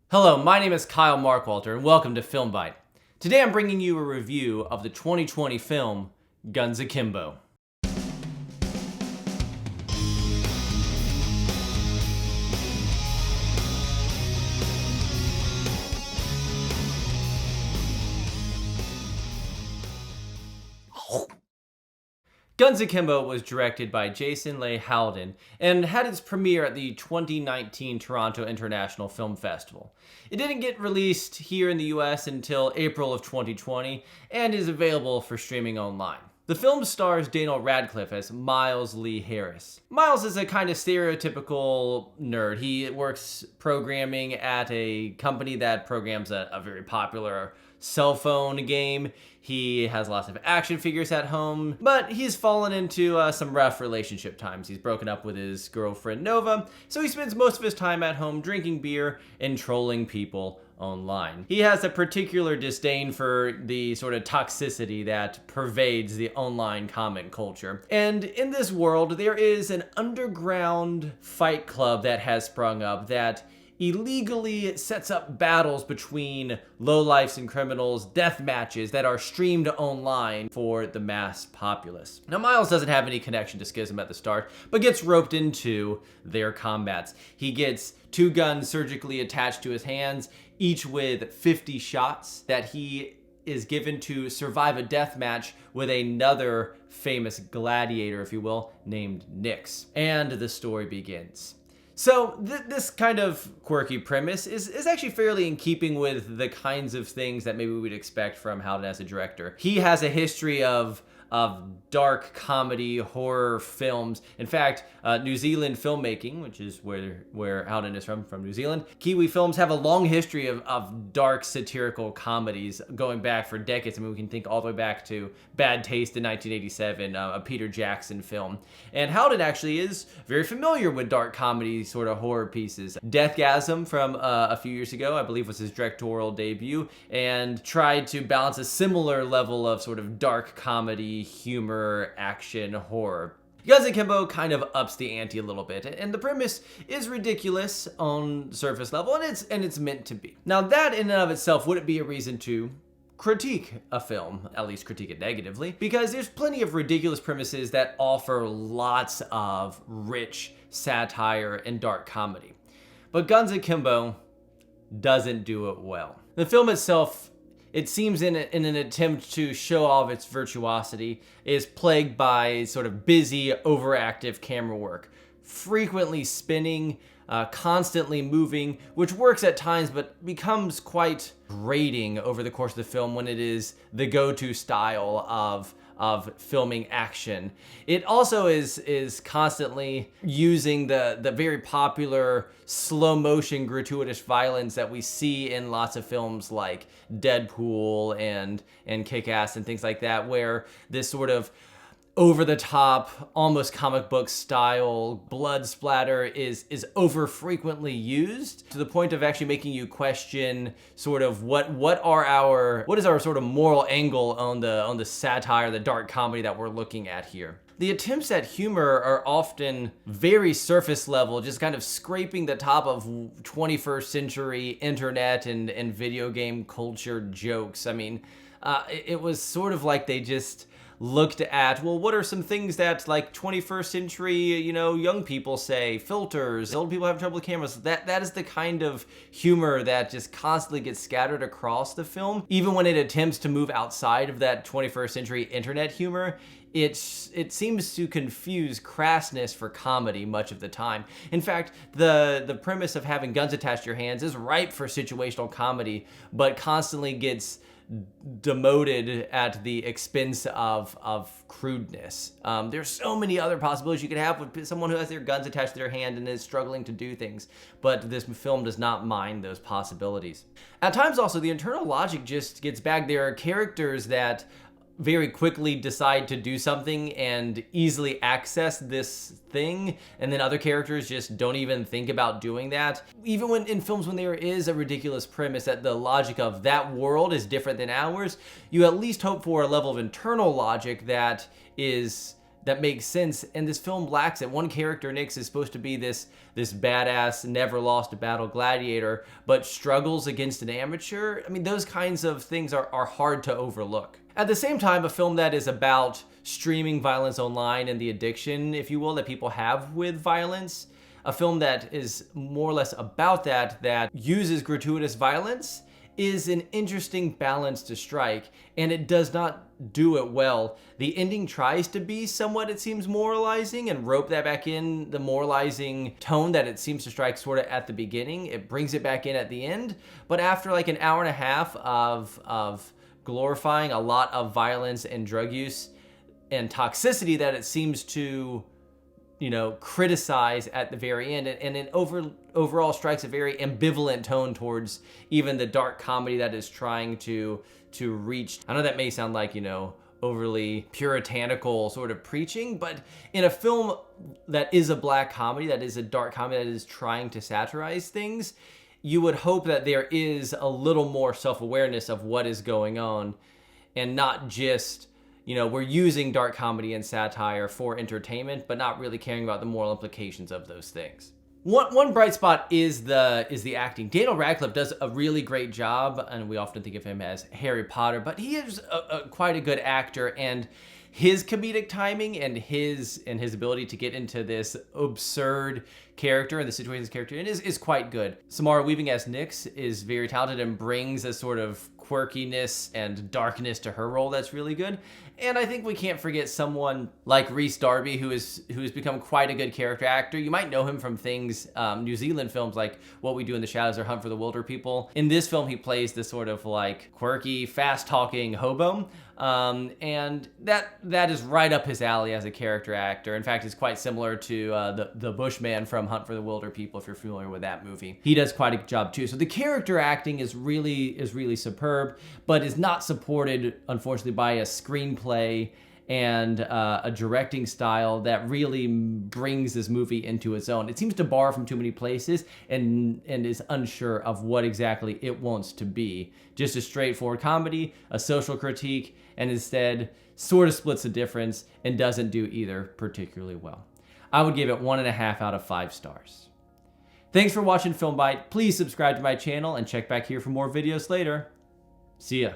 Hello, my name is Kyle Markwalter, and welcome to Film Bite. Today I'm bringing you a review of the 2020 film, Guns Akimbo. Guns Akimbo was directed by Jason Leigh Halden and had its premiere at the 2019 Toronto International Film Festival. It didn't get released here in the US until April of 2020 and is available for streaming online. The film stars Daniel Radcliffe as Miles Lee Harris. Miles is a kind of stereotypical nerd. He works programming at a company that programs a very popular cell phone game. He has lots of action figures at home, but he's fallen into some rough relationship times. He's broken up with his girlfriend Nova, so he spends most of his time at home drinking beer and trolling people online. He has a particular disdain for the sort of toxicity that pervades the online comment culture. And in this world, there is an underground fight club that has sprung up that illegally sets up battles between lowlifes and criminals, death matches that are streamed online for the mass populace. Now, Miles doesn't have any connection to Schism at the start, but gets roped into their combats. He gets two guns surgically attached to his hands, each with 50 shots that he is given to survive a death match with another famous gladiator, if you will, named Nyx. And the story begins. So this kind of quirky premise is actually fairly in keeping with the kinds of things that maybe we'd expect from Halden as a director. He has a history of dark comedy, horror films. In fact, New Zealand filmmaking, which is where Halden is from New Zealand, Kiwi films have a long history of dark satirical comedies going back for decades. I mean, we can think all the way back to Bad Taste in 1987, a Peter Jackson film. And Halden actually is very familiar with dark comedy sort of horror pieces. Deathgasm from a few years ago, I believe, was his directorial debut, and tried to balance a similar level of sort of dark comedy, humor, action, horror. Guns Akimbo kind of ups the ante a little bit, and the premise is ridiculous on surface level, and it's meant to be. Now, that in and of itself wouldn't be a reason to critique a film, at least critique it negatively, because there's plenty of ridiculous premises that offer lots of rich satire and dark comedy. But Guns Akimbo doesn't do it well. The film itself, it seems in an attempt to show off its virtuosity, is plagued by sort of busy, overactive camera work, frequently spinning, constantly moving, which works at times but becomes quite grating over the course of the film when it is the go-to style of filming action. It also is constantly using the very popular slow motion gratuitous violence that we see in lots of films like Deadpool and Kick-Ass and things like that, where this sort of over-the-top, almost comic book style blood splatter is over frequently used to the point of actually making you question sort of what is our sort of moral angle on the satire, the dark comedy that we're looking at here. The attempts at humor are often very surface level, just kind of scraping the top of 21st century internet and video game culture jokes. I mean, it was sort of like they just looked at, well, what are some things that like 21st century, young people say? Filters, old people have trouble with cameras. That is the kind of humor that just constantly gets scattered across the film. Even when it attempts to move outside of that 21st century internet humor, it seems to confuse crassness for comedy much of the time. In fact, the premise of having guns attached to your hands is ripe for situational comedy, but constantly gets demoted at the expense of crudeness. There's so many other possibilities you could have with someone who has their guns attached to their hand and is struggling to do things, but this film does not mind those possibilities. At times also, the internal logic just gets bagged. There are characters that very quickly decide to do something and easily access this thing, and then other characters just don't even think about doing that. Even when in films when there is a ridiculous premise that the logic of that world is different than ours, you at least hope for a level of internal logic that is that makes sense, and this film lacks it. One character, Nix, is supposed to be this badass, never lost a battle gladiator, but struggles against an amateur. I mean, those kinds of things are hard to overlook. At the same time, a film that is about streaming violence online and the addiction, if you will, that people have with violence, a film that is more or less about that uses gratuitous violence, is an interesting balance to strike, and it does not do it well. The ending tries to be somewhat, it seems, moralizing and rope that back in, the moralizing tone that it seems to strike sort of at the beginning. It brings it back in at the end, but after like an hour and a half of glorifying a lot of violence and drug use and toxicity that it seems to, you know, criticize at the very end, and it overall strikes a very ambivalent tone towards even the dark comedy that is trying to reach. I know that may sound like, you know, overly puritanical sort of preaching, but in a film that is a black comedy, that is a dark comedy, that is trying to satirize things, you would hope that there is a little more self-awareness of what is going on, and not just, you know, we're using dark comedy and satire for entertainment, but not really caring about the moral implications of those things. One bright spot is the acting. Daniel Radcliffe does a really great job, and we often think of him as Harry Potter, but he is quite a good actor, and his comedic timing and his ability to get into this absurd character and the situation this character is quite good. Samara Weaving as Nix is very talented and brings a sort of quirkiness and darkness to her role that's really good. And I think we can't forget someone like Rhys Darby, who has become quite a good character actor. You might know him from things, New Zealand films like What We Do in the Shadows or Hunt for the Wilder People. In this film, he plays this sort of like quirky, fast-talking hobo. And that is right up his alley as a character actor. In fact, it's quite similar to the Bushman from Hunt for the Wilder People, if you're familiar with that movie. He does quite a job too. So the character acting is really superb, but is not supported, unfortunately, by a screenplay and a directing style that really brings this movie into its own. It seems to borrow from too many places and is unsure of what exactly it wants to be. Just a straightforward comedy, a social critique, and instead sort of splits the difference and doesn't do either particularly well. I would give it 1.5 out of 5 stars. Thanks for watching Film Bite. Please subscribe to my channel and check back here for more videos later. See ya.